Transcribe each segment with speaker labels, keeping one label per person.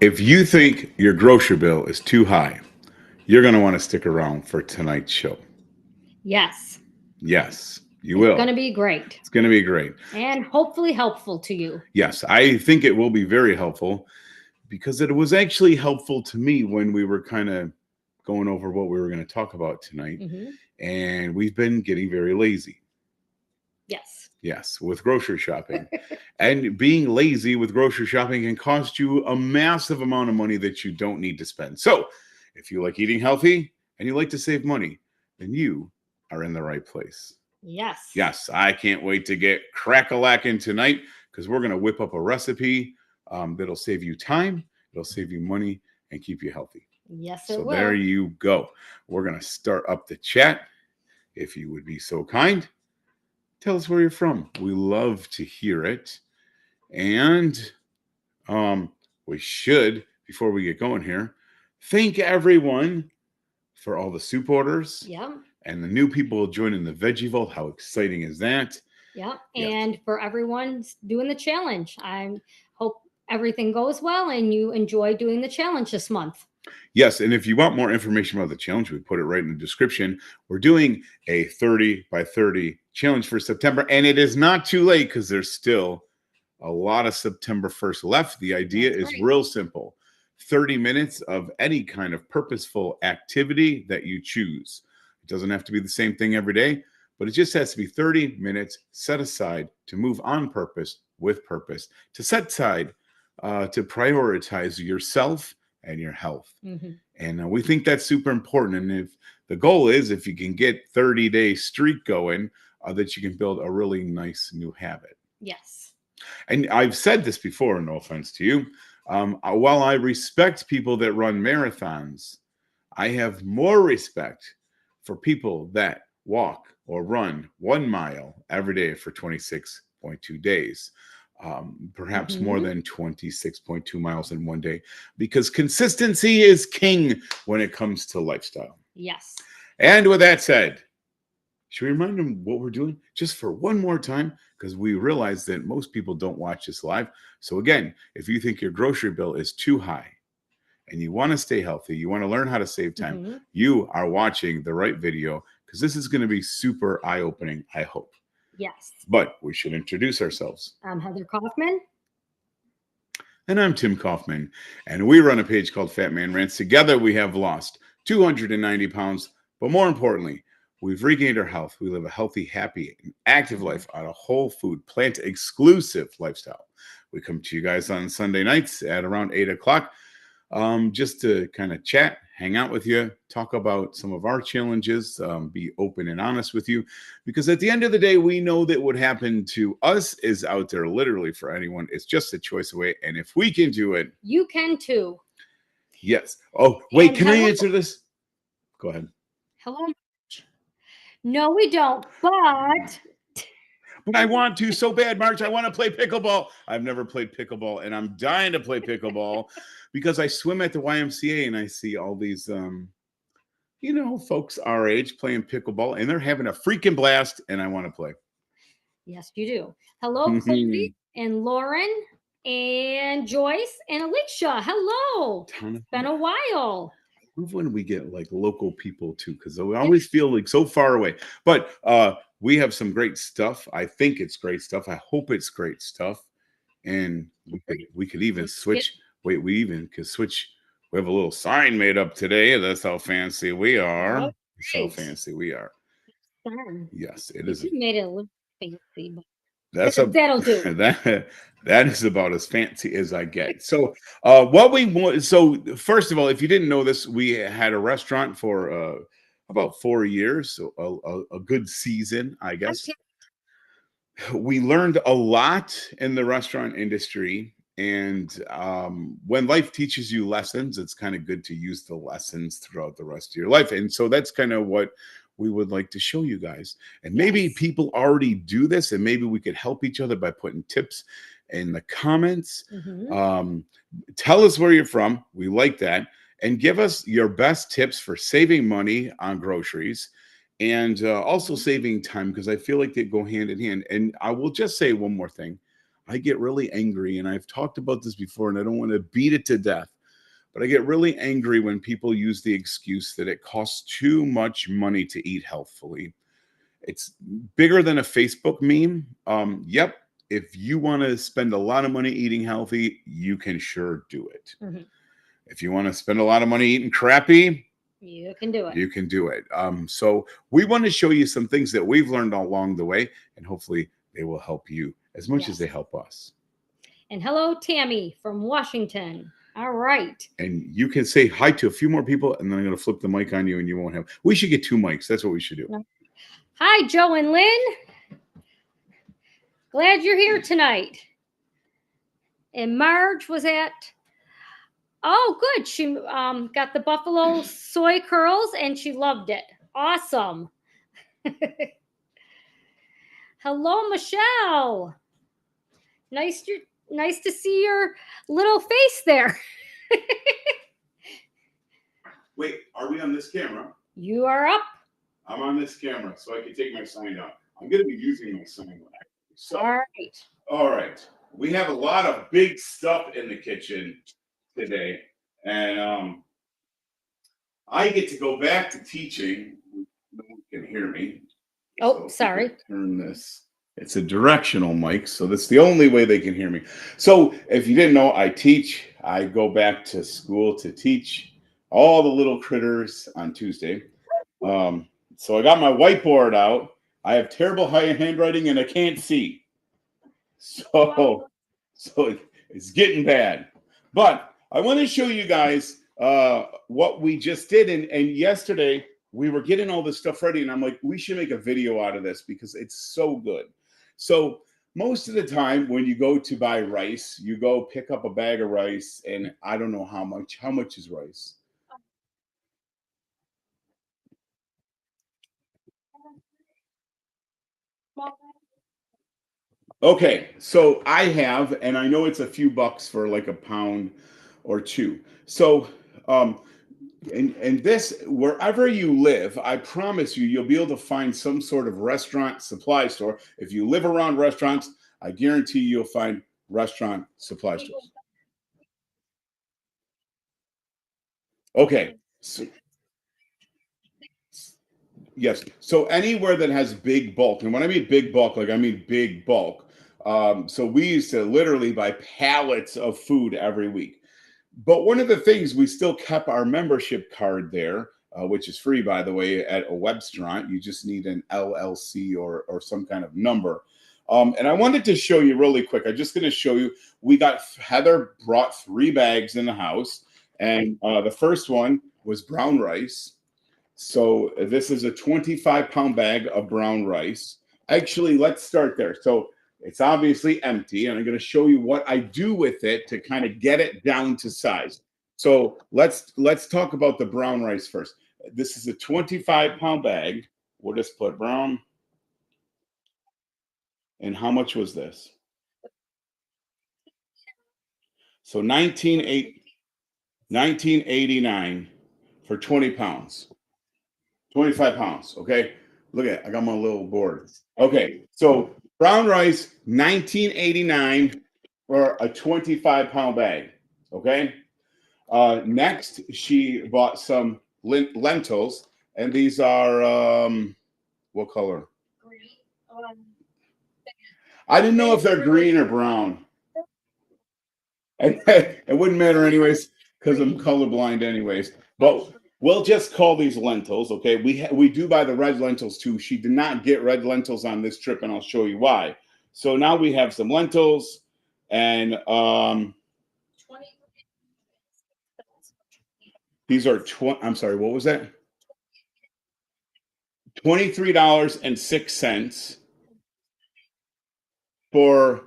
Speaker 1: If you think your grocery bill is too high, you're going to want to stick around for tonight's show.
Speaker 2: Yes,
Speaker 1: Yes, you
Speaker 2: it's going
Speaker 1: will.
Speaker 2: to be great
Speaker 1: It's going to be great.
Speaker 2: and hopefully helpful to you.
Speaker 1: Yes, I think it will be very helpful because it was actually helpful to me when we were kind of going over what we were going to talk about tonight.
Speaker 2: Hmm.
Speaker 1: And we've been getting very lazy.
Speaker 2: Yes.
Speaker 1: Yes, with grocery shopping. And being lazy with grocery shopping can cost you a massive amount of money that you don't need to spend. So, if you like eating healthy and you like to save money, then you are in the right place.
Speaker 2: Yes.
Speaker 1: Yes, I can't wait to get crack-a-lackin' tonight because we're going to whip up a recipe that'll save you time, it'll save you money, and keep you healthy.
Speaker 2: Yes,
Speaker 1: So,
Speaker 2: it
Speaker 1: there
Speaker 2: will.
Speaker 1: you go. We're going to start up the chat. If you would be so kind, tell us where you're from. We love to hear it. And um, we should, before we get going here, thank everyone for all the soup orders
Speaker 2: Yeah.
Speaker 1: and the new people joining the Veggie Vault. How exciting is that?
Speaker 2: Yeah.
Speaker 1: Yes.
Speaker 2: And for everyone doing the challenge, I hope everything goes well and you enjoy doing the challenge this month.
Speaker 1: Yes, and if you want more information about the challenge, we put it right in the description. We're doing a 30 by 30 challenge for September, and it is not too late because there's still a lot of September 1st left. The idea
Speaker 2: That's
Speaker 1: is
Speaker 2: right.
Speaker 1: real simple. 30 minutes of any kind of purposeful activity that you choose. It doesn't have to be the same thing every day, but it just has to be 30 minutes set aside to move on purpose, with purpose, to set aside to prioritize yourself and your health.
Speaker 2: Hmm.
Speaker 1: And we think that's super important. And if the goal is, if you can get 30-day streak going, that you can build a really nice new habit.
Speaker 2: Yes.
Speaker 1: And I've said this before, no offense to you. While I respect people that run marathons, I have more respect for people that walk or run 1 mile every day for 26.2 days. Perhaps more
Speaker 2: Hmm.
Speaker 1: than 26.2 miles in one day, because consistency is king when it comes to lifestyle.
Speaker 2: Yes.
Speaker 1: And with that said, should we remind them what we're doing just for one more time? Because we realize that most people don't watch this live. So, again, if you think your grocery bill is too high and you want to stay healthy, you want to learn how to save time,
Speaker 2: Hmm.
Speaker 1: you are watching the right video because this is going to be super eye opening, I hope.
Speaker 2: Yes.
Speaker 1: But we should introduce ourselves.
Speaker 2: I'm Heather Kaufman.
Speaker 1: And I'm Tim Kaufman, and we run a page called Fat Man Rants. Together, we have lost 290 pounds, but more importantly, we've regained our health. We live a healthy, happy, and active life on a whole food, plant exclusive lifestyle. We come to you guys on Sunday nights at around 8 o'clock just to kind of chat, hang out with you, talk about some of our challenges, be open and honest with you. Because at the end of the day, we know that what happened to us is out there literally for anyone. It's just a choice away. And if we can do it,
Speaker 2: You can too.
Speaker 1: yes. Oh, wait,
Speaker 2: And
Speaker 1: can I
Speaker 2: hello.
Speaker 1: answer this? Go ahead.
Speaker 2: Hello. No, we don't. But
Speaker 1: But I want to so bad, March. I want to play pickleball. I've never played pickleball, and I'm dying to play pickleball because I swim at the YMCA and I see all these folks our age playing pickleball, and they're having a freaking blast, and I want to play.
Speaker 2: yes, you do. Hello, Chloe and Lauren and Joyce and Alicia. Hello. Been a while.
Speaker 1: Love when we get like local people too, because we always feel like so far away. But we have some great stuff. I think it's great stuff. I hope it's great stuff. And we could even switch. Wait, we even could switch. We have a little sign made up today. That's how fancy we are.
Speaker 2: Oh,
Speaker 1: That's how fancy we are.
Speaker 2: darn.
Speaker 1: Yes, it
Speaker 2: You
Speaker 1: is.
Speaker 2: could made it a little fancy, but
Speaker 1: That'll
Speaker 2: do.
Speaker 1: that is about as fancy as I get. So what we want, so first of all, if you didn't know this, we had a restaurant for about 4 years, so a good season, I guess. We learned a lot in the restaurant industry, and when life teaches you lessons, it's kind of good to use the lessons throughout the rest of your life. And so that's kind of what we would like to show you guys. And maybe people already do this, and maybe we could help each other by putting tips in the comments. Tell us where you're from. We like that. And give us your best tips for saving money on groceries and also saving time, because I feel like they go hand in hand. And I will just say one more thing. I get really angry, and I've talked about this before, and I don't want to beat it to death, but I get really angry when people use the excuse that it costs too much money to eat healthfully. It's bigger than a Facebook meme. Yep. If you want to spend a lot of money eating healthy, you can sure do it.
Speaker 2: Mhm.
Speaker 1: If you want to spend a lot of money eating crappy,
Speaker 2: You can do it.
Speaker 1: you can do it. So we want to show you some things that we've learned along the way, and hopefully they will help you as much as they
Speaker 2: Yes.
Speaker 1: help us.
Speaker 2: And hello, Tammy from Washington. All right.
Speaker 1: And you can say hi to a few more people, and then I'm going to flip the mic on you, and you won't have. We should get 2 mics. That's what we should do.
Speaker 2: No. Hi, Joe and Lynn. Glad you're here tonight. And Marge was at. Oh, good. She got the buffalo soy curls, and she loved it. Awesome. Hello, Michelle. Nice to see your little face there.
Speaker 1: Wait, are we on this camera?
Speaker 2: You are up.
Speaker 1: I'm on this camera, so I can take my sign down. I'm going to be using my sign. So, all right. We have a lot of big stuff in the kitchen today, and I get to go back to teaching. No one can hear me.
Speaker 2: Oh, sorry.
Speaker 1: Turn this. It's a directional mic, so that's the only way they can hear me. So if you didn't know, I teach. I go back to school to teach all the little critters on Tuesday. So I got my whiteboard out. I have terrible handwriting and I can't see. So it's getting bad. But I want to show you guys what we just did. And yesterday we were getting all this stuff ready, and I'm like, we should make a video out of this because it's so good. So most of the time when you go to buy rice, you go pick up a bag of rice, and I don't know how much. How much is rice? Okay, so I have, and I know it's a few bucks for like a pound or two. So, and this, wherever you live, I promise you, you'll be able to find some sort of restaurant supply store. If you live around restaurants, I guarantee you'll find restaurant supply stores. Okay. So, yes. So anywhere that has big bulk, and when I mean big bulk, like I mean big bulk. So we used to literally buy pallets of food every week. But one of the things, we still kept our membership card there, which is free, by the way, at a restaurant. You just need an LLC or some kind of number. And I wanted to show you really quick. I'm just going to show you. Heather brought 3 bags in the house, and the first one was brown rice. So this is a 25-pound bag of brown rice. Actually, let's start there. So it's obviously empty, and I'm going to show you what I do with it to kind of get it down to size. So let's talk about the brown rice first. This is a 25-pound bag. We'll just put brown. And how much was this? So 1989 for 20 pounds. 25 pounds. Okay. Look at it. I got my little board. Okay. So brown rice, 1989 for a 25-pound bag. Okay. Next, she bought some lentils, and these are what color? Green. I didn't know if they're green or brown. And it wouldn't matter anyways because I'm colorblind anyways. But we'll just call these lentils, okay? We do buy the red lentils too. She did not get red lentils on this trip, and I'll show you why. So now we have some lentils, and these are I'm sorry, what was that? $23.06 for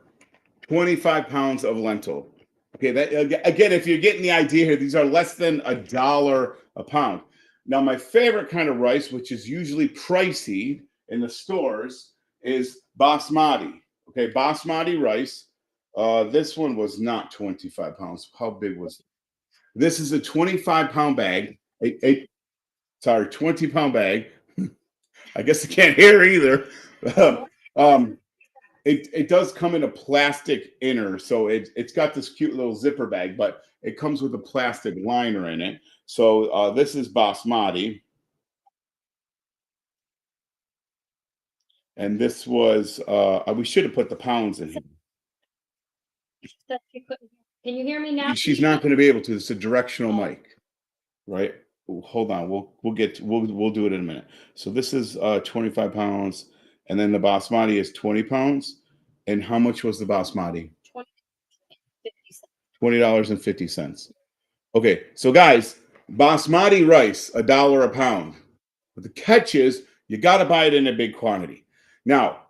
Speaker 1: 25 pounds of lentil. Okay, that again, if you're getting the idea here, these are less than $1 a pound. Now, my favorite kind of rice, which is usually pricey in the stores, is basmati. Okay, basmati rice. This one was not 25 pounds. How big was it? This is a 25-pound bag. 20-pound bag. I guess I can't hear either. It does come in a plastic inner, so it's got this cute little zipper bag, but it comes with a plastic liner in it. So this is basmati, and this was we should have put the pounds in here.
Speaker 2: Can you hear me now?
Speaker 1: She's not going to be able to. It's a directional
Speaker 2: Oh.
Speaker 1: mic, right? Hold on, we'll do it in a minute. So this is 25 pounds, and then the basmati is 20 pounds. And how much was the basmati?
Speaker 2: 20,
Speaker 1: $20.50. Okay, so guys, basmati rice, $1 a pound. But the catch is you got to buy it in a big quantity. Now,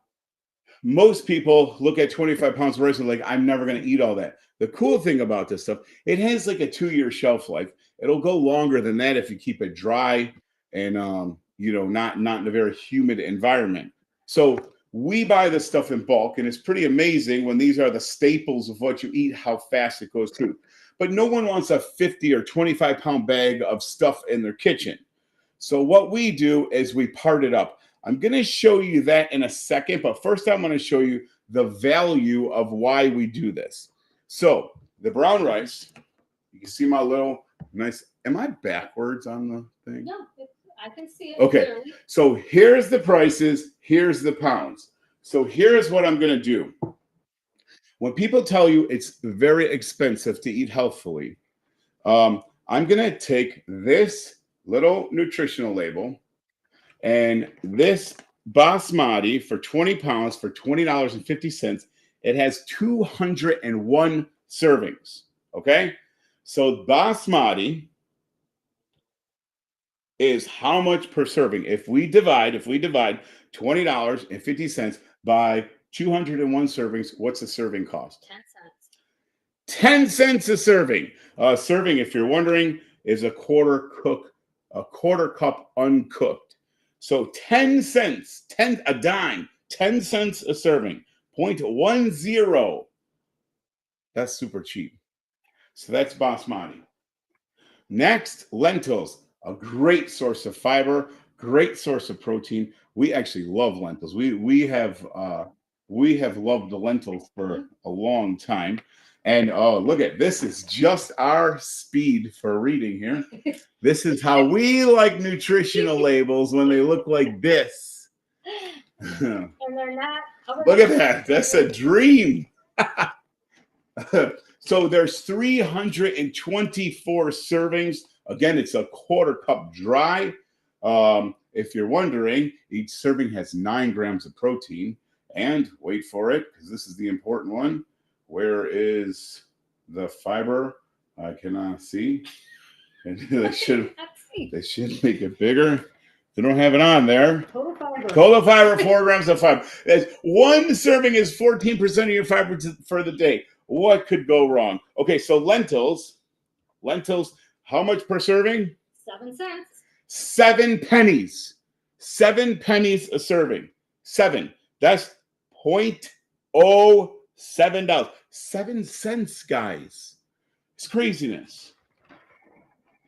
Speaker 1: most people look at 25 pounds of rice and like, I'm never going to eat all that. The cool thing about this stuff, it has like a 2-year shelf life. It'll go longer than that if you keep it dry and not in a very humid environment. So we buy this stuff in bulk, and it's pretty amazing when these are the staples of what you eat, how fast it goes through. But no one wants a 50 or 25-pound bag of stuff in their kitchen. So what we do is we part it up. I'm going to show you that in a second, but first I'm going to show you the value of why we do this. So the brown rice, you can see my little nice, am I backwards on the thing?
Speaker 2: No, I can see it.
Speaker 1: Okay,
Speaker 2: clearly.
Speaker 1: so here's the prices, here's the pounds. So here's what I'm going to do. When people tell you it's very expensive to eat healthfully, I'm going to take this little nutritional label and this basmati for 20 pounds for $20.50. It has 201 servings. Okay, so basmati is how much per serving. If we divide $20.50 by 201 servings, what's the serving cost?
Speaker 2: 10 cents.
Speaker 1: 10 cents a serving. Serving, if you're wondering, is a quarter cup uncooked. So 10 cents, a dime, 10 cents a serving, 0.10. That's super cheap. So that's basmati. Next, lentils, a great source of fiber, great source of protein. We actually love lentils. We have loved the lentils for a long time. And oh, look at this is just our speed for reading here. This is how we like nutritional labels when they look like this.
Speaker 2: And they're not.
Speaker 1: Look at that. That's a dream. So there's 324 servings. Again, it's a quarter cup dry. If you're wondering, each serving has 9 grams of protein. And wait for it, because this is the important one. Where is the fiber? I cannot see. And they should make it bigger. They don't have it on there. Total fiber, 4 grams of fiber. One serving is 14% of your fiber for the day. What could go wrong? Okay, so lentils, how much per serving?
Speaker 2: 7 cents.
Speaker 1: 7 pennies. 7 pennies a serving. 7. That's $0.07. 7 cents, guys. It's craziness.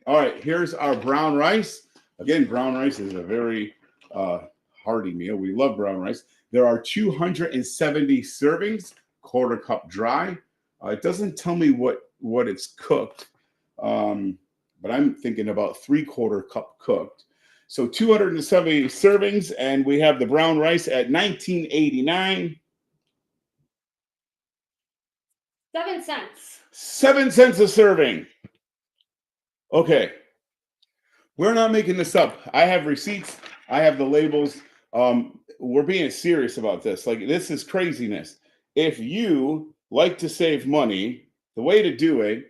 Speaker 1: All right, here's our brown rice. Again, brown rice is a very hearty meal. We love brown rice. There are 270 servings, quarter cup dry. It doesn't tell me what it's cooked, but I'm thinking about 3/4 cup cooked. So 270 servings, and we have the brown rice at $19.89.
Speaker 2: 7 cents.
Speaker 1: 7 cents a serving. Okay. We're not making this up. I have receipts. I have the labels. We're being serious about this. Like, this is craziness. If you like to save money, the way to do it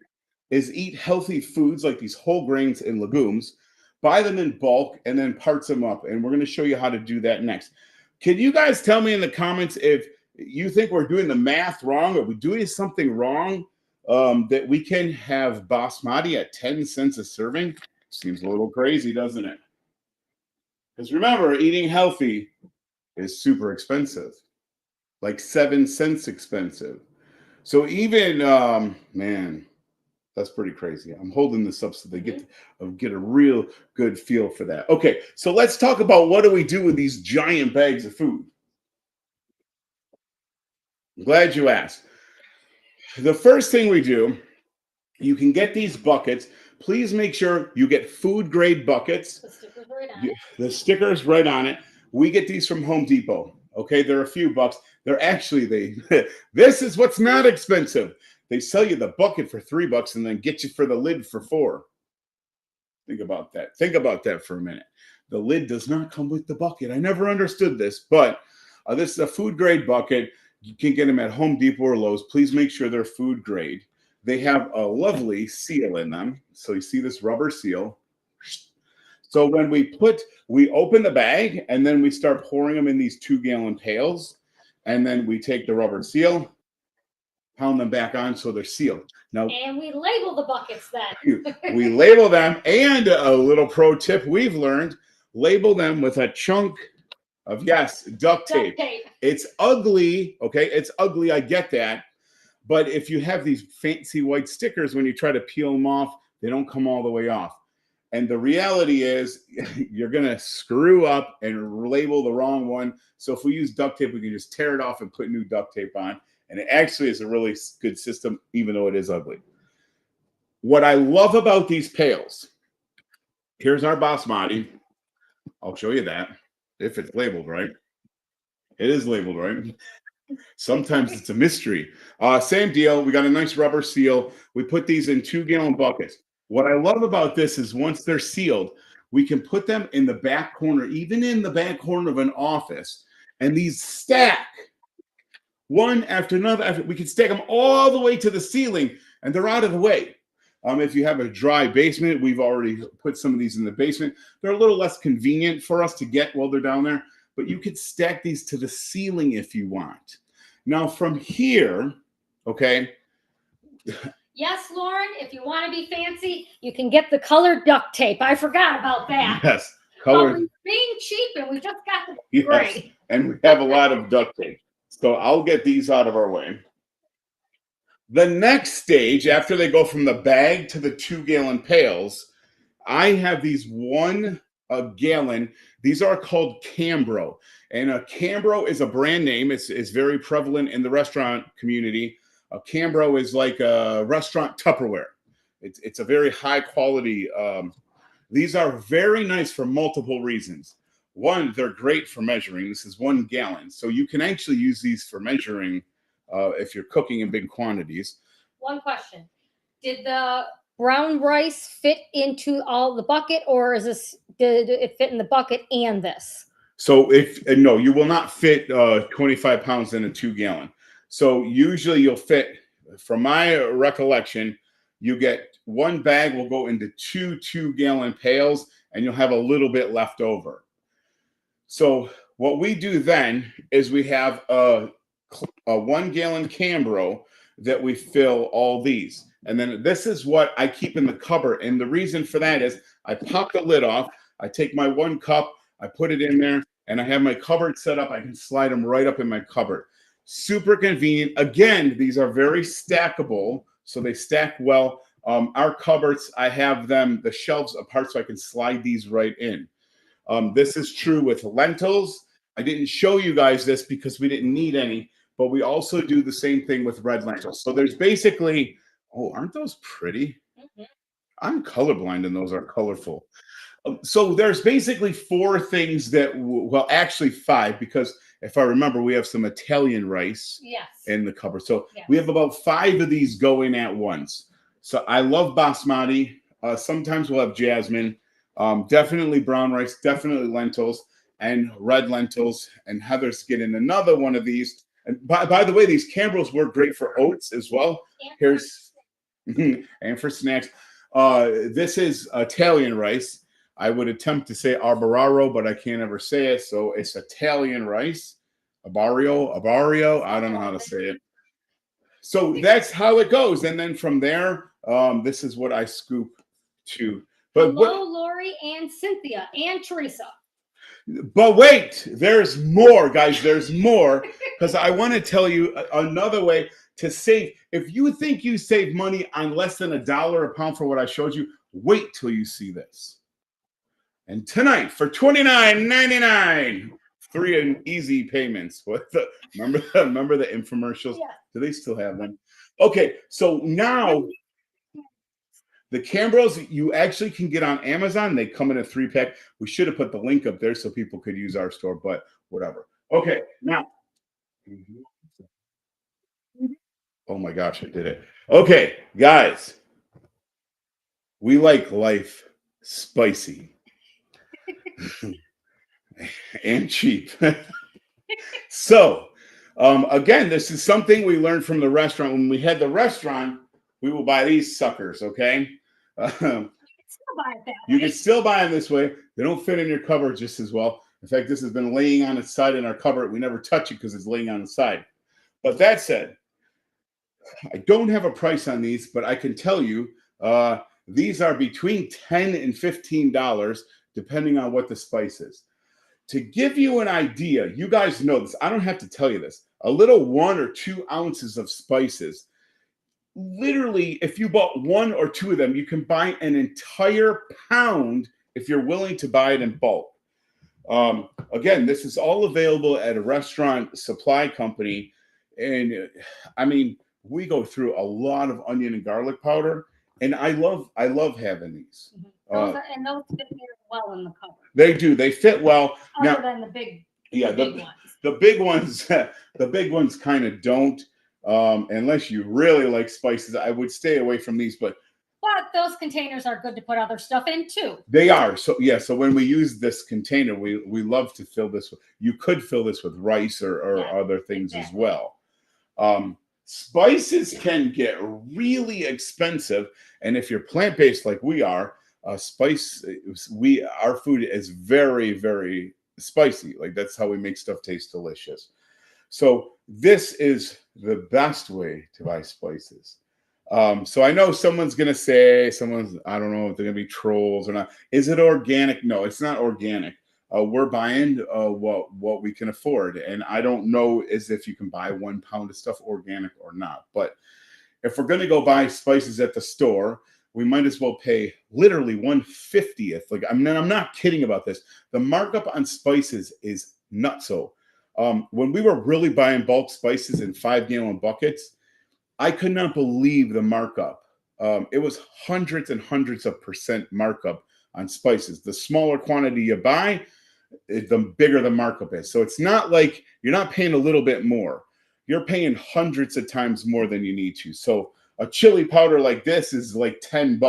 Speaker 1: is eat healthy foods like these whole grains and legumes, buy them in bulk, and then parts them up. And we're going to show you how to do that next. Can you guys tell me in the comments if you think we're doing the math wrong, or we're doing something wrong, that we can have basmati at 10 cents a serving? Seems a little crazy, doesn't it? Because remember, eating healthy is super expensive, like 7 cents expensive. So even, man, that's pretty crazy. I'm holding this up so they get a real good feel for that. Okay, so let's talk about what do we do with these giant bags of food. I'm glad you asked. The first thing we do, you can get these buckets. Please make sure you get food grade buckets.
Speaker 2: The stickers right on it.
Speaker 1: The stickers right on it. We get these from Home Depot. Okay, they're a few bucks. They're actually this is what's not expensive. They sell you the bucket for $3 and then get you for the lid for $4. Think about that. Think about that for a minute. The lid does not come with the bucket. I never understood this, but this is a food grade bucket. You can get them at Home Depot or Lowe's. Please make sure they're food grade. They have a lovely seal in them. So you see this rubber seal. So when we open the bag and then we start pouring them in these 2-gallon pails. And then we take the rubber seal, pound them back on so they're sealed. Now,
Speaker 2: and we label the buckets then.
Speaker 1: we label them. And a little pro tip we've learned, label them with a chunk of, yes, duct tape. It's ugly. Okay, it's ugly. I get that. But if you have these fancy white stickers, when you try to peel them off, they don't come all the way off. And the reality is you're going to screw up and label the wrong one. So if we use duct tape, we can just tear it off and put new duct tape on. And it actually is a really good system, even though it is ugly. What I love about these pails, here's our basmati. I'll show you that if it's labeled right. It is labeled right. Sometimes it's a mystery. Same deal. We got a nice rubber seal. We put these in 2-gallon buckets. What I love about this is once they're sealed, we can put them in the back corner, even in the back corner of an office, and these stack one after another. We can stack them all the way to the ceiling, and they're out of the way. If you have a dry basement, we've already put some of these in the basement. They're a little less convenient for us to get while they're down there, but you could stack these to the ceiling if you want. Now from here, okay.
Speaker 2: Yes, Lauren, if you want to be fancy, you can get the colored duct tape. I forgot about that.
Speaker 1: Yes, colored.
Speaker 2: But being cheap, and we just got the
Speaker 1: yes,
Speaker 2: gray.
Speaker 1: and we have a lot of duct tape. So I'll get these out of our way. The next stage, after they go from the bag to the 2-gallon pails, I have these 1 gallon. These are called Cambro. And a Cambro is a brand name. It's very prevalent in the restaurant community. A Cambro is like a restaurant Tupperware. It's a very high quality. These are very nice for multiple reasons. One, they're great for measuring. This is 1 gallon. So you can actually use these for measuring if you're cooking in big quantities.
Speaker 2: One question. Did the brown rice fit into all the bucket, or did it fit in the bucket and this?
Speaker 1: So no, you will not fit 25 pounds in a 2-gallon. So usually you'll fit, from my recollection, you get 1 bag will go into 2 2-gallon pails, and you'll have a little bit left over. So what we do then is we have a 1-gallon Cambro that we fill all these. And then this is what I keep in the cupboard. And the reason for that is I pop the lid off. I take my 1 cup, I put it in there, and I have my cupboard set up. I can slide them right up in my cupboard. Super convenient. Again, these are very stackable, so they stack well. Our cupboards, I have them, the shelves apart, so I can slide these right in. This is true with lentils. I didn't show you guys this because we didn't need any, but we also do the same thing with red lentils. So there's basically, oh, aren't those pretty? Mm-hmm. I'm colorblind and those are colorful. So there's basically 4 things that, well, actually 5, because if I remember, we have some Italian rice in the cupboard. So we have about 5 of these going at once. So I love basmati. Sometimes we'll have jasmine. Definitely brown rice, definitely lentils, and red lentils. And Heather's getting another one of these. And by the way, these Cambros work great for oats as well. Here's and for snacks. This is Italian rice. I would attempt to say arboraro, but I can't ever say it. So it's Italian rice. Abario. I don't know how to say it. So that's how it goes. And then from there, this is what I scoop too. But
Speaker 2: hello, Lori and Cynthia and Teresa.
Speaker 1: But wait, there's more, guys. There's more, because I want to tell you another way to save. If you think you save money on less than $1 a pound for what I showed you, wait till you see this. And tonight, for $29.99, free and easy payments. What the remember the infomercials?
Speaker 2: Yeah.
Speaker 1: Do they still have them? Okay, so now the Cambros you actually can get on Amazon. They come in a 3-pack. We should have put the link up there so people could use our store, but whatever. Okay, now. Oh my gosh, I did it. Okay, guys, we like life spicy and cheap. So, again, this is something we learned from the restaurant. When we had the restaurant, we will buy these suckers, okay? You can still buy them this way. They don't fit in your cupboard just as well. In fact, this has been laying on its side in our cupboard. We never touch it because it's laying on the side. But that said, I don't have a price on these, but I can tell you these are between $10 and $15, depending on what the spice is. To give you an idea, you guys know this. I don't have to tell you this. A little 1 or 2 ounces of spices. Literally, if you bought 1 or 2 of them, you can buy an entire pound if you're willing to buy it in bulk. Again, this is all available at a restaurant supply company. And I mean, we go through a lot of onion and garlic powder, and I love having these.
Speaker 2: And those fit very well in the cupboard.
Speaker 1: They do. They fit well.
Speaker 2: Other than the big, big ones.
Speaker 1: The big ones, the big ones kind of don't. Unless you really like spices, I would stay away from these. But
Speaker 2: those containers are good to put other stuff in too.
Speaker 1: They are. So yeah. So when we use this container, we love to fill this. You could fill this with rice or other things as well. Spices can get really expensive, and if you're plant-based like we are, our food is very, very spicy. Like that's how we make stuff taste delicious. So this is the best way to buy spices. So I know someone's gonna say, I don't know if they're gonna be trolls or not. Is it organic? No, it's not organic. We're buying what we can afford, and I don't know as if you can buy 1 pound of stuff organic or not. But if we're gonna go buy spices at the store, we might as well pay literally 1/50th. Like I'm not kidding about this. The markup on spices is nutso. When we were really buying bulk spices in 5-gallon buckets, I could not believe the markup. It was hundreds and hundreds of % markup on spices. The smaller quantity you buy, the bigger the markup is. So it's not like you're not paying a little bit more. You're paying hundreds of times more than you need to. So a chili powder like this is like $10.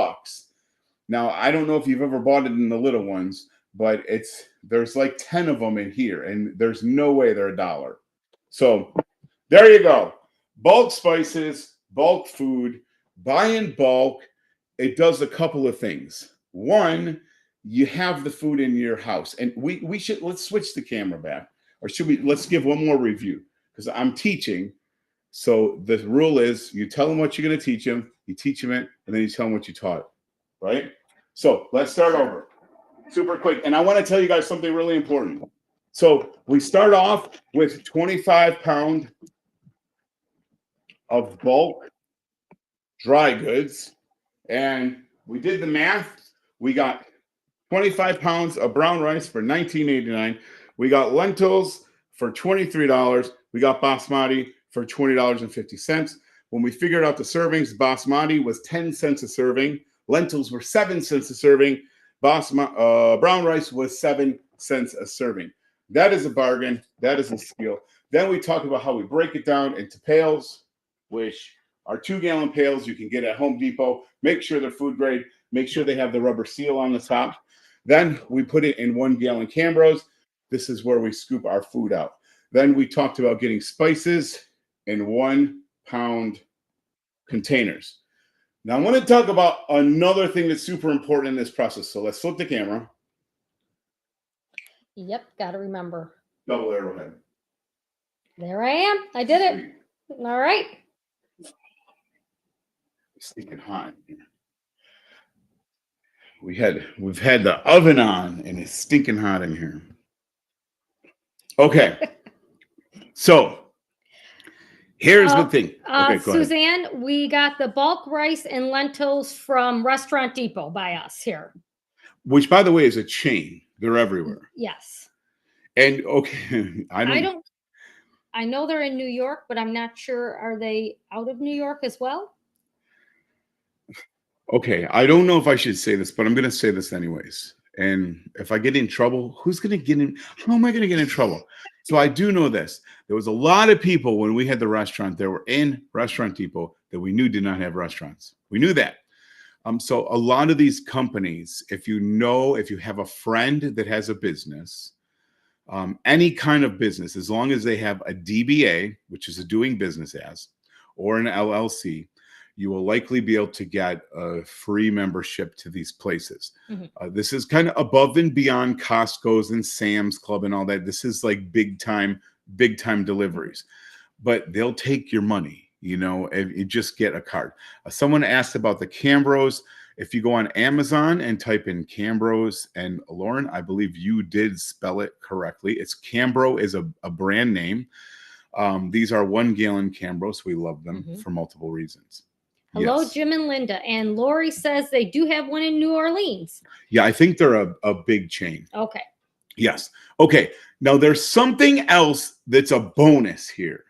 Speaker 1: Now, I don't know if you've ever bought it in the little ones, but there's like 10 of them in here, and there's no way they're $1. So there you go. Bulk spices, bulk food, buy in bulk. It does a couple of things. One, you have the food in your house, and let's switch the camera back, or let's give one more review, because I'm teaching. So the rule is you tell them what you're going to teach them, you teach them it, and then you tell them what you taught, right? So let's start over super quick. And I want to tell you guys something really important. So we start off with 25-pound of bulk dry goods. And we did the math. We got 25 pounds of brown rice for $19.89. We got lentils for $23. We got basmati for $20.50. When we figured out the servings, basmati was 10 cents a serving. Lentils were 7 cents a serving. Brown rice was 7 cents a serving. That is a bargain. That is a steal. Then we talk about how we break it down into pails, which are 2-gallon pails you can get at Home Depot. Make sure they're food grade. Make sure they have the rubber seal on the top. Then we put it in 1-gallon Cambros. This is where we scoop our food out. Then we talked about getting spices in 1-pound containers. Now I want to talk about another thing that's super important in this process. So let's flip the camera.
Speaker 2: Yep, got to remember.
Speaker 1: Double arrowhead.
Speaker 2: There I am. I did it. All right.
Speaker 1: It's stinking hot. We've had the oven on, and it's stinking hot in here. Okay. So here's the thing. Okay, go
Speaker 2: Suzanne,
Speaker 1: ahead.
Speaker 2: we got the bulk rice and lentils from Restaurant Depot by us here.
Speaker 1: Which, by the way, is a chain. They're everywhere.
Speaker 2: Yes.
Speaker 1: And okay, I
Speaker 2: I
Speaker 1: don't.
Speaker 2: don't. I know they're in New York, but I'm not sure. Are they out of New York as well?
Speaker 1: Okay, I don't know if I should say this, but I'm going to say this anyways. And if I get in trouble, who's going to get in? How am I going to get in trouble? So I do know this. There was a lot of people when we had the restaurant. There were in Restaurant Depot that we knew did not have restaurants. We knew that. So a lot of these companies, if you have a friend that has a business, any kind of business, as long as they have a DBA, which is a doing business as, or an LLC, you will likely be able to get a free membership to these places.
Speaker 2: Mhm.
Speaker 1: This is kind of above and beyond Costco's and Sam's Club and all that. This is like big time deliveries, but they'll take your money, if you just get a card. Someone asked about the Cambros. If you go on Amazon and type in Cambros, and Lauren, I believe you did spell it correctly. It's Cambro is a brand name. These are 1 gallon Cambros. We love them
Speaker 2: Mhm.
Speaker 1: for multiple reasons.
Speaker 2: Hello,
Speaker 1: Yes.
Speaker 2: Jim and Linda. And Lori says they do have one in New Orleans.
Speaker 1: Yeah, I think they're a big chain.
Speaker 2: Okay.
Speaker 1: Yes. Okay. Now there's something else that's a bonus here.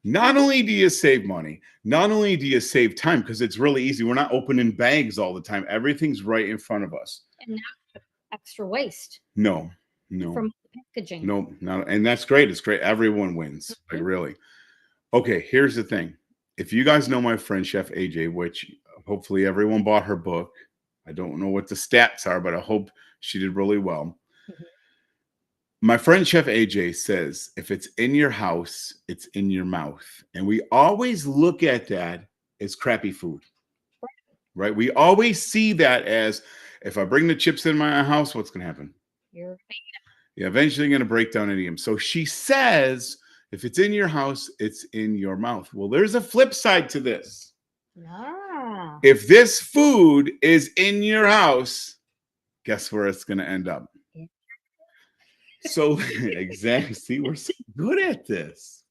Speaker 1: Not only do you save money, not only do you save time, because it's really easy. We're not opening bags all the time. Everything's right in front of us.
Speaker 2: And not extra waste
Speaker 1: No,
Speaker 2: from packaging.
Speaker 1: no, not, and that's great. It's great. Everyone wins. Like,
Speaker 2: Mhm.
Speaker 1: really. Okay, here's the thing. If you guys know my friend Chef AJ, which hopefully everyone bought her book. I don't know what the stats are, but I hope she did really well.
Speaker 2: Mhm.
Speaker 1: My friend Chef AJ says, if it's in your house, it's in your mouth. And we always look at that as crappy food, right? We always see that as, if I bring the chips in my house, what's going to happen?
Speaker 2: You're
Speaker 1: You're eventually going to break down and eat them. So she says, if it's in your house, it's in your mouth. Well, there's a flip side to this.
Speaker 2: Ah.
Speaker 1: If this food is in your house, guess where it's going to end up?
Speaker 2: Yeah.
Speaker 1: So, exactly. See, we're so good at this.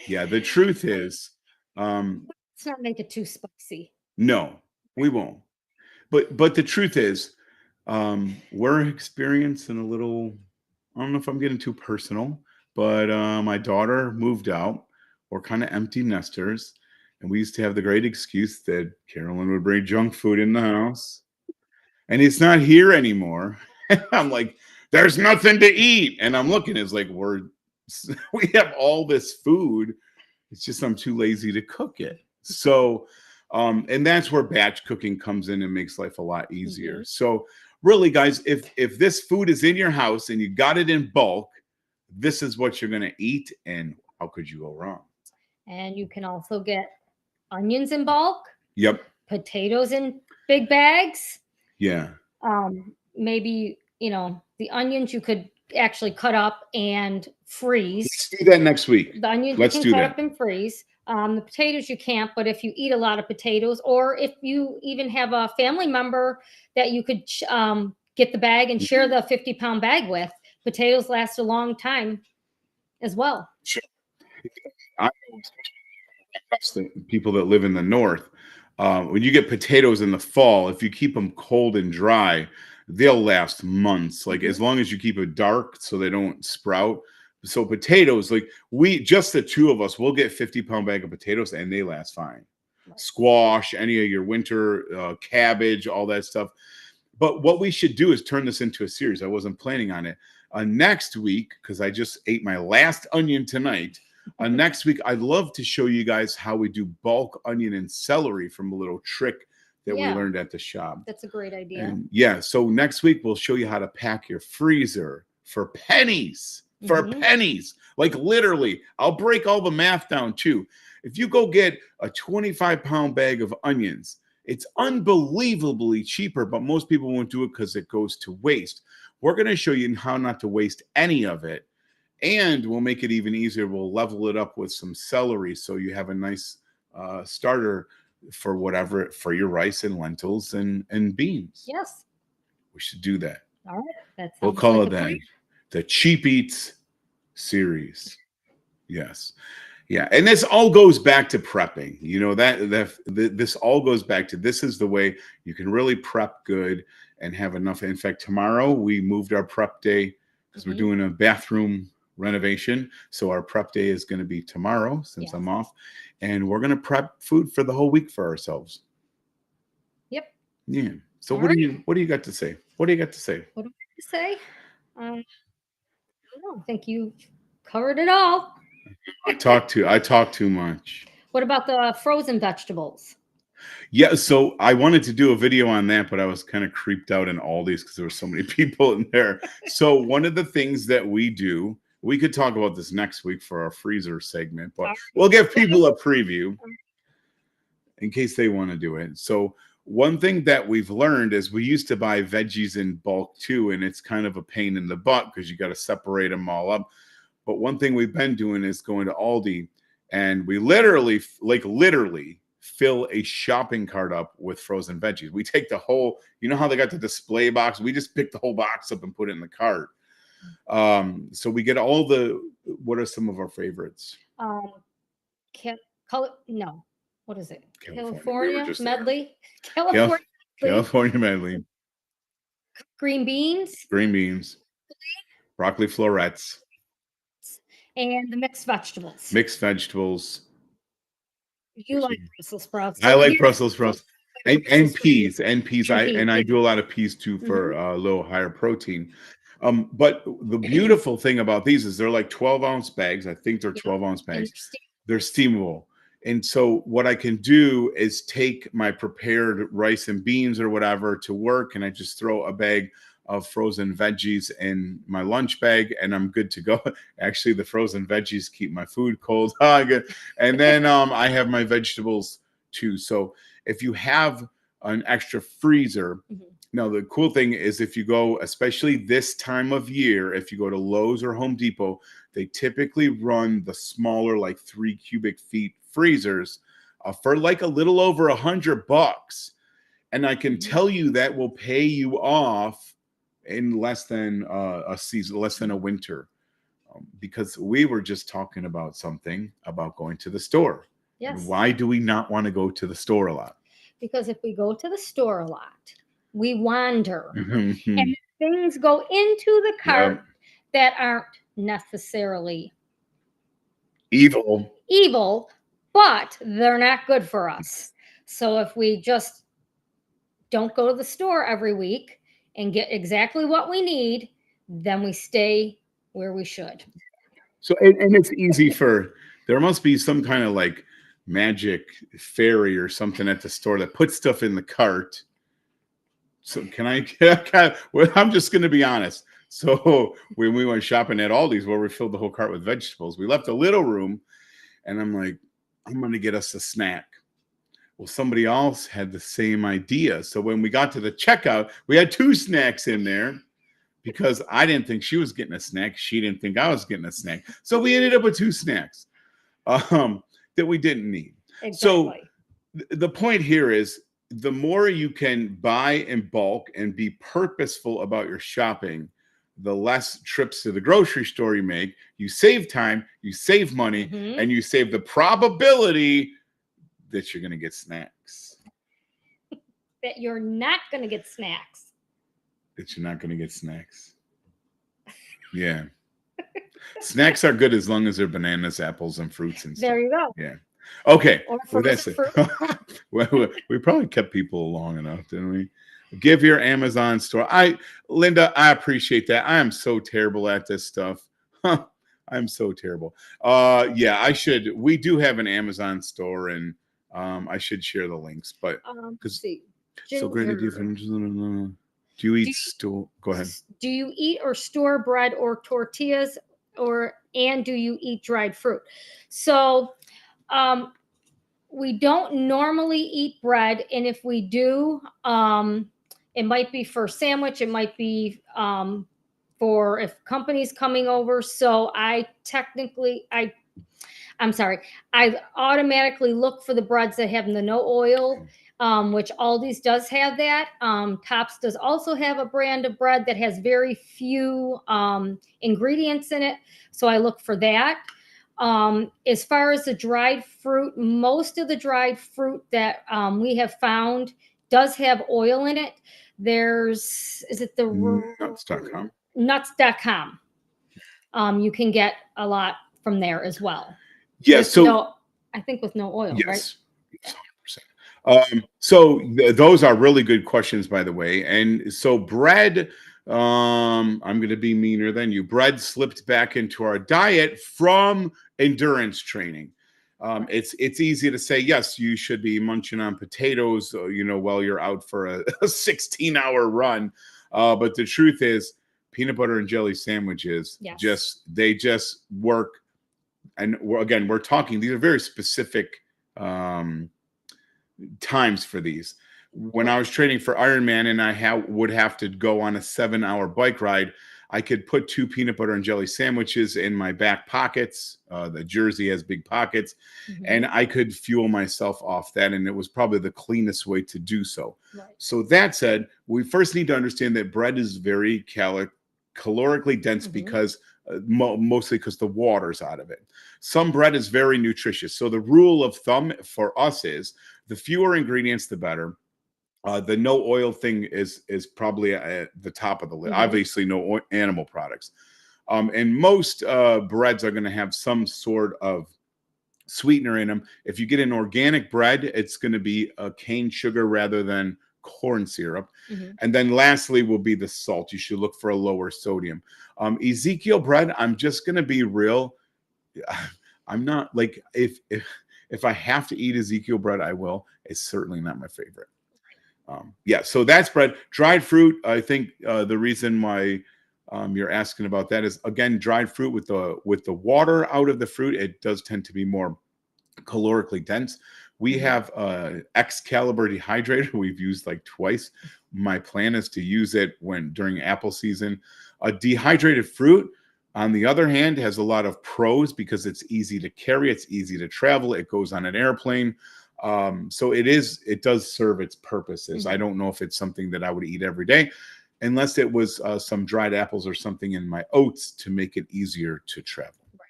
Speaker 1: Yeah, the truth is,
Speaker 2: Let's not make it too spicy.
Speaker 1: no, we won't. But the truth is, we're experiencing a little. I don't know if I'm getting too personal, but my daughter moved out. We're kind of empty nesters, and we used to have the great excuse that Carolyn would bring junk food in the house, and it's not here anymore. I'm like, there's nothing to eat, and I'm looking. It's like we have all this food. It's just I'm too lazy to cook it. So, and that's where batch cooking comes in and makes life a lot easier.
Speaker 2: Mhm.
Speaker 1: So, really, guys, if this food is in your house and you got it in bulk, this is what you're going to eat, and how could you go wrong?
Speaker 2: And you can also get onions in bulk,
Speaker 1: Yep.
Speaker 2: potatoes in big bags.
Speaker 1: Yeah.
Speaker 2: Maybe, the onions you could actually cut up and freeze.
Speaker 1: Let's do that next week.
Speaker 2: The onions
Speaker 1: Let's
Speaker 2: you
Speaker 1: do
Speaker 2: can cut
Speaker 1: that.
Speaker 2: up and freeze. The potatoes you can't, but if you eat a lot of potatoes, or if you even have a family member that you could get the bag and share the 50-pound bag with, potatoes last a long time as well.
Speaker 1: Sure. I know, especially the people that live in the north. When you get potatoes in the fall, if you keep them cold and dry, they'll last months. Like, as long as you keep it dark so they don't sprout. So potatoes, like, just the two of us, we'll get 50-pound bag of potatoes and they last fine. Squash, any of your winter cabbage, all that stuff. But what we should do is turn this into a series. I wasn't planning on it. Next week, because I just ate my last onion tonight. Next week, I'd love to show you guys how we do bulk onion and celery from a little trick that we
Speaker 2: Yeah.
Speaker 1: learned at the shop.
Speaker 2: That's a great idea.
Speaker 1: And yeah, so next week we'll show you how to pack your freezer for pennies. For
Speaker 2: Mhm.
Speaker 1: pennies. Like, literally, I'll break all the math down too. If you go get a 25-pound bag of onions, it's unbelievably cheaper, but most people won't do it because it goes to waste. We're going to show you how not to waste any of it. And we'll make it even easier. We'll level it up with some celery so you have a nice starter for for your rice and lentils and beans.
Speaker 2: Yes.
Speaker 1: We should do that.
Speaker 2: All right. That
Speaker 1: We'll
Speaker 2: sounds
Speaker 1: call
Speaker 2: like
Speaker 1: it
Speaker 2: a
Speaker 1: that.
Speaker 2: plan.
Speaker 1: The Cheap Eats series. Yes. Yeah. And this all goes back to prepping. This all goes back to, this is the way you can really prep good and have enough. In fact, tomorrow we moved our prep day because we're doing a bathroom renovation. So our prep day is going to be tomorrow since
Speaker 2: Yes.
Speaker 1: I'm off, and we're going to prep food for the whole week for ourselves.
Speaker 2: Yep.
Speaker 1: Yeah. So
Speaker 2: All
Speaker 1: what do
Speaker 2: right.
Speaker 1: you got to say? What do you got to say?
Speaker 2: What do I have to say? I don't know. I think you covered it all.
Speaker 1: I talk too much.
Speaker 2: What about the frozen vegetables?
Speaker 1: Yeah, so I wanted to do a video on that, but I was kind of creeped out in Aldi's because there were so many people in there. So one of the things that we do, we could talk about this next week for our freezer segment, but we'll give people a preview in case they want to do it. So one thing that we've learned is we used to buy veggies in bulk too, and it's kind of a pain in the butt because you got to separate them all up. But one thing we've been doing is going to Aldi, and we literally fill a shopping cart up with frozen veggies. We take the whole, you know how they got the display box? We just pick the whole box up and put it in the cart. So we get all the, what are some of our favorites?
Speaker 2: No. What is it?
Speaker 1: California.
Speaker 2: California medley.
Speaker 1: California medley.
Speaker 2: Green beans.
Speaker 1: Green beans. Broccoli florets.
Speaker 2: And the mixed vegetables.
Speaker 1: Mixed vegetables.
Speaker 2: You like Brussels sprouts.
Speaker 1: I like Brussels sprouts. And peas. I do a lot of peas too for a little higher protein. But the beautiful thing about these is they're like 12-ounce bags. I think they're 12-ounce bags. They're steamable. And so what I can do is take my prepared rice and beans or whatever to work, and I just throw a bag of frozen veggies in my lunch bag, and I'm good to go. Actually, the frozen veggies keep my food cold. And then I have my vegetables too. So if you have an extra freezer, now the cool thing is if you go, especially this time of year, if you go to Lowe's or Home Depot, they typically run the smaller, like 3 cubic feet freezers for like a little over $100. And I can tell you that will pay you off in less than a season, less than a winter, because we were just talking about something about going to the store. Yes. And why do we not want to go to the store a lot?
Speaker 2: Because if we go to the store a lot, we wander and things go into the cart that aren't necessarily evil, but they're not good for us. So if we just don't go to the store every week and get exactly what we need, then we stay where we should.
Speaker 1: So, and it's easy there must be some kind of like magic fairy or something at the store that puts stuff in the cart. So I'm just going to be honest. So when we went shopping at Aldi's, where we filled the whole cart with vegetables, we left a little room, and I'm like, I'm going to get us a snack. Well, somebody else had the same idea. So when we got to the checkout, we had 2 snacks in there because I didn't think she was getting a snack. She didn't think I was getting a snack. So we ended up with 2 snacks that we didn't need. Exactly. So the point here is the more you can buy in bulk and be purposeful about your shopping, the less trips to the grocery store you make. You save time, you save money, and you save the probability that you're going to get snacks.
Speaker 2: That you're not going to get snacks.
Speaker 1: That you're not going to get snacks. Yeah. Snacks are good as long as they're bananas, apples, and fruits and stuff.
Speaker 2: There you go.
Speaker 1: Yeah. Okay.
Speaker 2: Well, that's it.
Speaker 1: Well, we probably kept people long enough, didn't we? Give your Amazon store. Linda, I appreciate that. I am so terrible at this stuff. I'm so terrible. Yeah, I should. We do have an Amazon store, and I should share the links. But so great idea for. Do you eat store? Go ahead.
Speaker 2: Do you eat or store bread or tortillas, and do you eat dried fruit? So, we don't normally eat bread, and if we do, it might be for sandwich. It might be for if company's coming over. So I automatically look for the breads that have the no oil, which Aldi's does have that. Tops does also have a brand of bread that has very few ingredients in it. So I look for that. As far as the dried fruit, most of the dried fruit that we have found does have oil in it. Is it the
Speaker 1: nuts.com?
Speaker 2: Nuts.com. you can get a lot from there as well.
Speaker 1: Yeah.
Speaker 2: With
Speaker 1: So
Speaker 2: no, I think with no oil, right?
Speaker 1: yes. Yes, 100%. So those are really good questions, by the way. And so bread, I'm going to be meaner than you. Bread slipped back into our diet from endurance training. It's easy to say yes, you should be munching on potatoes, while you're out for a 16-hour run. But the truth is, peanut butter and jelly sandwiches
Speaker 2: Yes.
Speaker 1: they just work. And again, we're talking; these are very specific times for these. When I was training for Ironman and I would have to go on a 7-hour bike ride, I could put 2 peanut butter and jelly sandwiches in my back pockets. The jersey has big pockets, and I could fuel myself off that. And it was probably the cleanest way to do so.
Speaker 2: Right.
Speaker 1: So that said, we first need to understand that bread is very calorically dense because mostly because the water's out of it. Some bread is very nutritious. So the rule of thumb for us is the fewer ingredients, the better. The no oil thing is probably at the top of the list. Obviously, no animal products. And most breads are going to have some sort of sweetener in them. If you get an organic bread, it's going to be a cane sugar rather than corn syrup. And then lastly will be the salt. You should look for a lower sodium. Ezekiel bread, I'm just going to be real. I'm not like if I have to eat Ezekiel bread, I will. It's certainly not my favorite. So that's bread. Dried fruit, I think the reason why you're asking about that is, again, dried fruit with the water out of the fruit, it does tend to be more calorically dense. We have Excalibur dehydrator we've used like twice. My plan is to use it during apple season. Dehydrated fruit, on the other hand, has a lot of pros because it's easy to carry, it's easy to travel, it goes on an airplane. So it does serve its purposes. I don't know if it's something that I would eat every day, unless it was some dried apples or something in my oats to make it easier to travel.
Speaker 2: Right.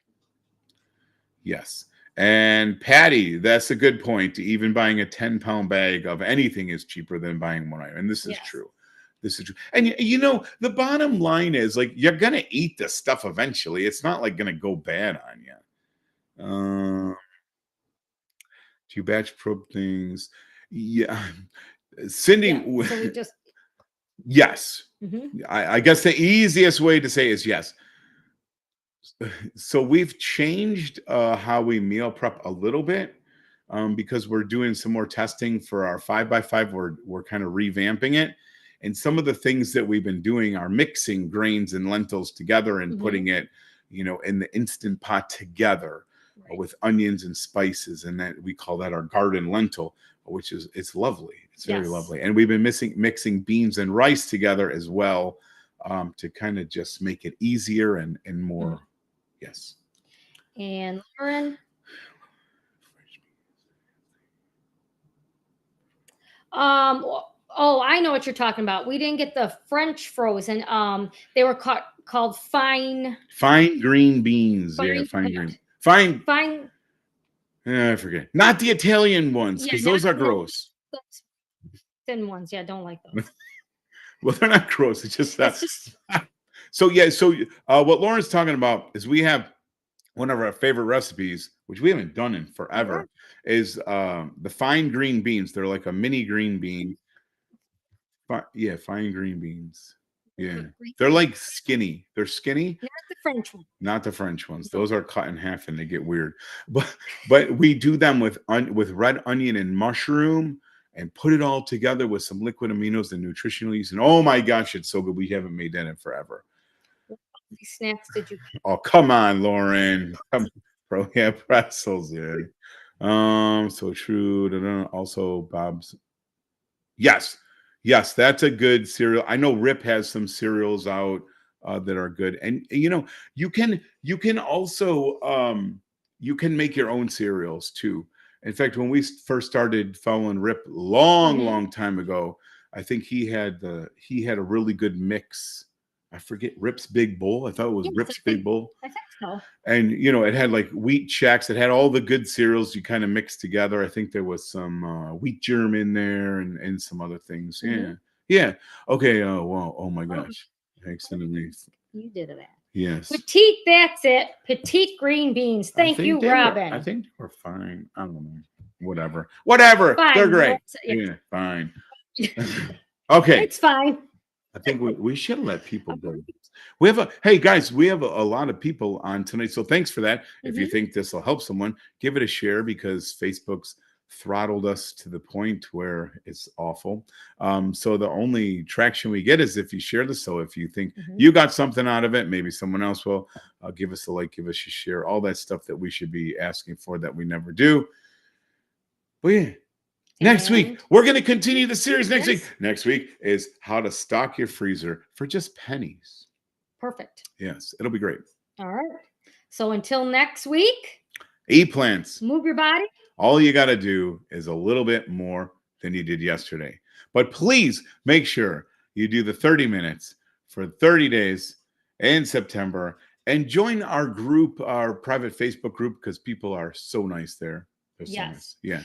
Speaker 1: Yes. And Patty, that's a good point. Even buying a 10-pound bag of anything is cheaper than buying one item. And this is true. This is true. And the bottom line is, like, you're gonna eat this stuff eventually. It's not like gonna go bad on you. 2 batch probe things. Yeah. Cindy,
Speaker 2: So we just
Speaker 1: yes. I guess the easiest way to say is yes. So we've changed how we meal prep a little bit because we're doing some more testing for our 5x5. We're kind of revamping it. And some of the things that we've been doing are mixing grains and lentils together and putting it, in the Instant Pot together with onions and spices. And that we call that our garden lentil, which it's lovely. It's very lovely. And we've been mixing beans and rice together as well to kind of just make it easier and more. Yes.
Speaker 2: And Lauren. Oh, I know what you're talking about. We didn't get the French frozen. They were called fine
Speaker 1: green beans. Fine green. Fine. I forget. Not the Italian ones, because those are gross.
Speaker 2: Thin ones. Yeah, don't like those.
Speaker 1: Well, they're not gross. It's just that. So what Lauren's talking about is we have one of our favorite recipes, which we haven't done in forever, is the fine green beans. They're like a mini green bean. Fine green beans. Yeah. They're like skinny. They're skinny.
Speaker 2: Not the French ones.
Speaker 1: Not the French ones. Those are cut in half and they get weird. But we do them with red onion and mushroom and put it all together with some liquid aminos and nutritional yeast. And oh my gosh, it's so good. We haven't made that in forever.
Speaker 2: What snacks did you?
Speaker 1: Oh, come on, Lauren. Bro, yeah, pretzels, yeah. So true. Also, Bob's. Yes, that's a good cereal. I know Rip has some cereals out that are good, and you can also you can make your own cereals too. In fact, when we first started following Rip long time ago, I think he had a really good mix. I forget Rip's Big Bowl. I thought it was Rip's Big Bowl.
Speaker 2: I think so.
Speaker 1: And it had like wheat checks. It had all the good cereals you kind of mixed together. I think there was some wheat germ in there and some other things. Yeah. Okay. Oh wow. Oh my gosh. Thanks to me.
Speaker 2: You did that.
Speaker 1: Yes.
Speaker 2: Petite, that's it. Petite green beans. Thank you, Robin.
Speaker 1: I think we're fine. I don't know. Whatever. Whatever.
Speaker 2: Fine.
Speaker 1: They're great. Yeah, fine. Okay.
Speaker 2: It's fine.
Speaker 1: I think we should let people go. We have hey guys, we have a lot of people on tonight. So thanks for that. If you think this will help someone, give it a share because Facebook's throttled us to the point where it's awful. So the only traction we get is if you share this. So if you think you got something out of it, maybe someone else will give us a like, give us a share, all that stuff that we should be asking for that we never do. But yeah. Next week, we're going to continue the series next week. Next week is how to stock your freezer for just pennies.
Speaker 2: Perfect.
Speaker 1: Yes, it'll be great.
Speaker 2: All right. So until next week,
Speaker 1: eat plants.
Speaker 2: Move your body.
Speaker 1: All you got to do is a little bit more than you did yesterday. But please make sure you do the 30 minutes for 30 days in September and join our group, our private Facebook group, because people are so nice there. They're so nice. Yeah.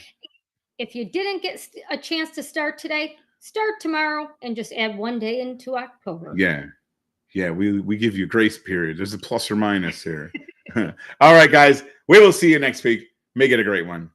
Speaker 2: If you didn't get a chance to start today, start tomorrow and just add 1 day into October.
Speaker 1: Yeah. Yeah, we give you a grace period. There's a plus or minus here. All right, guys. We will see you next week. Make it a great one.